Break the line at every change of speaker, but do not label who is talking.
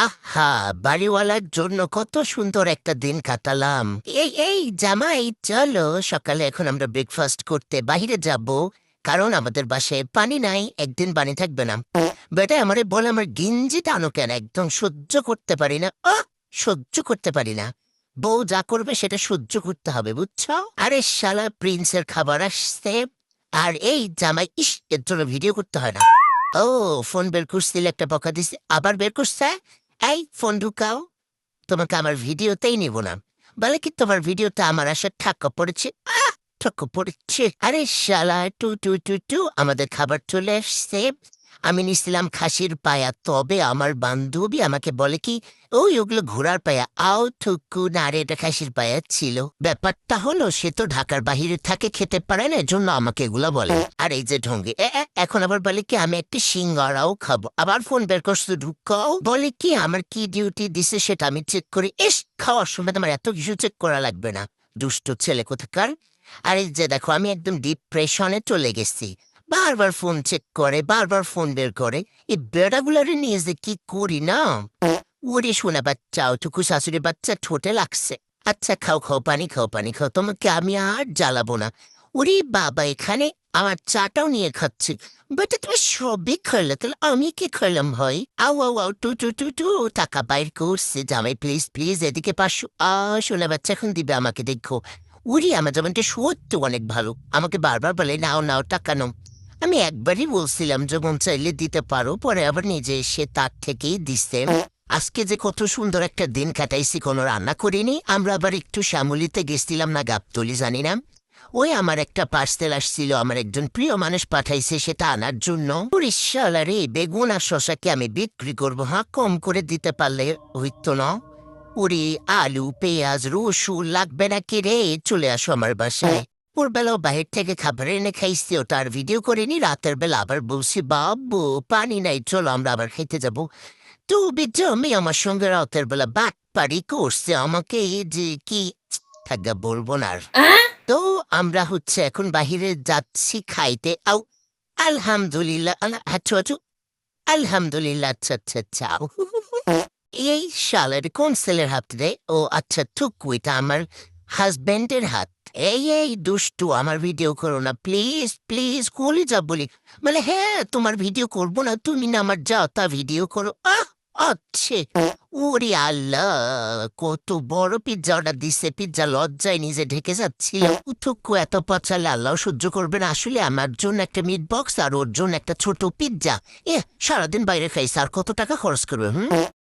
আহা! বাড়িওয়ালার জন্য কত সুন্দর একটা দিন কাটালাম। এই জামাই চলো সকালে এখন আমরা ব্রেকফাস্ট করতে বাহিরে যাব। কারণ আমাদের বাসায় পানি নাই, একদিন পানি থাকবে না। বেটা আমারে বলে আমার গেঞ্জি টানো কেন? একদম সহ্য করতে পারি না। সহ্য করতে পারি না। বউ যা করবে সেটা সহ্য করতে হবে, বুঝছো? আরে শালা প্রিন্সের খাবার আসছে। আর এই জামাই এর জন্য ভিডিও করতে হয় না। ও ফোন বের করছিল একটা বকা দিছে, আবার বের করছে। এই ফোন ঢুকাও, তোমাকে আমার ভিডিওতেই নিব না। বলে কি তোমার ভিডিওতে আমার আসার ঠাক্কা পড়েছে। ঠাক্কা পড়েছে, আরে শালা টু টু টু টু আমাদের খাবার চলে আসছে। আমি নিছিলাম খাসির পায়া, তবে আমার বান্ধবী আমাকে বলে কি ওই ওগুলো ঘোড়ার পায়া। আও থুকু না রে, এটা খাসির পায়া ছিল। ব্যাপারটা হলো সে তো ঢাকার বাহিরে থাকে, খেতে পারে না, এজন্য আমাকে এগুলা বলে। আর এই যে ঢঙ্গে এখন আবার বলে কি আমি একটা সিঙ্গারাও খাবো। আবার ফোন বের করছো ঢুকাও, বলে কি আমার কি ডিউটি দিছে সেটা আমি চেক করি। খাওয়ার সময় তোমার এত কিছু চেক করা লাগবে না, দুষ্ট ছেলে কোথাকার। আর এই যে দেখো আমি একদম ডিপ্রেশনে চলে গেছি। বারবার ফোন চেক করে, বারবার ফোন বের করে। এই বেড়াগুলারে নিয়ে যে কি করি না। ওরে শোনা বাচ্চা, ওটুকু শাশুড়ি বাচ্চা ঠোঁটে লাগছে। আচ্ছা খাও খাও, পানি খাও, পানি খাও, তোমাকে আমি আর জ্বালাবো না। ওরে বাবা, এখানে আমার চাটাও নিয়ে খাচ্ছে। বেটা তুমি সবই খেলে, তাহলে আমি কি খেলাম ভাই? আও আও আও টু টু টু টু টাকা বাইর করছে জামাই, প্লিজ প্লিজ এদিকে 500। শোনা বাচ্চা এখন দিবে আমাকে, দেখো। উরি আমার যেমনটা সত্যি অনেক ভালো, আমাকে বারবার বলে নাও নাও টাকা নাও। আমি একবারই বলছিলাম যখন চাইলে দিতে পারো, পরে আবার নিজে এসে তার থেকেই দিচ্ছে। আজকে যে কত সুন্দর একটা দিন কাটাইছি, কোনো রান্না করিনি। আমরা আবার একটু শ্যামলিতে গেছিলাম না গাবতলি, জানি না। ওই আমার একটা পার্সেল আসছিল, আমার একজন প্রিয় মানুষ পাঠাইছে সেটা আনার জন্য। রে বেগুন আর শশাকে আমি বিক্রি করবো, হ্যাঁ কম করে দিতে পারলে হইতো না? উরি আলু পেঁয়াজ রসুন লাগবে নাকি রে? চলে আসো আমার বাসায়। ভোরবেলাও বাহির থেকে খাবার এনে খাইছি, ওটা আর ভিডিও করিনি। রাতের বেলা আবার বলছি বাবু পানি নাই, চলো আমরা আবার খেতে যাবো। তো বিজমি আমার সঙ্গে রাতের বেলা বাটপাড়ি করছে আমাকে, এই যে কি থাকা বলবো না আর। তো আমরা হচ্ছে এখন বাহিরে যাচ্ছি খাইতে। আলহামদুলিল্লাহ, আচ্ছা আচ্ছা, আলহামদুলিল্লাহ, আচ্ছা আচ্ছা আচ্ছা। এই শালের কোন ছেলের হাত রে? ও আচ্ছা, থুকু এটা আমার হাজবেন্ডের হাত। এই দুষ্টু আমার ভিডিও করো না প্লিজ প্লিজ, কলি যা বলি। মানে হ্যাঁ তোমার ভিডিও করবো না, তুমি না আমার যা তা ভিডিও করো। আচ্ছা। ওরে আল্লাহ, কত বড় পিৎজা অর্ডার দিছে, পিৎজা লজ্জায় নিজে ঢেকে যাচ্ছিল। উঠুকু এত পচালে আল্লাহ সহ্য করবে না। আসলে আমার জন্য একটা মিট বক্স আর ওর জন্য একটা ছোট পিৎজা। সারাদিন বাইরে খাইছে, আর কত টাকা খরচ করবে?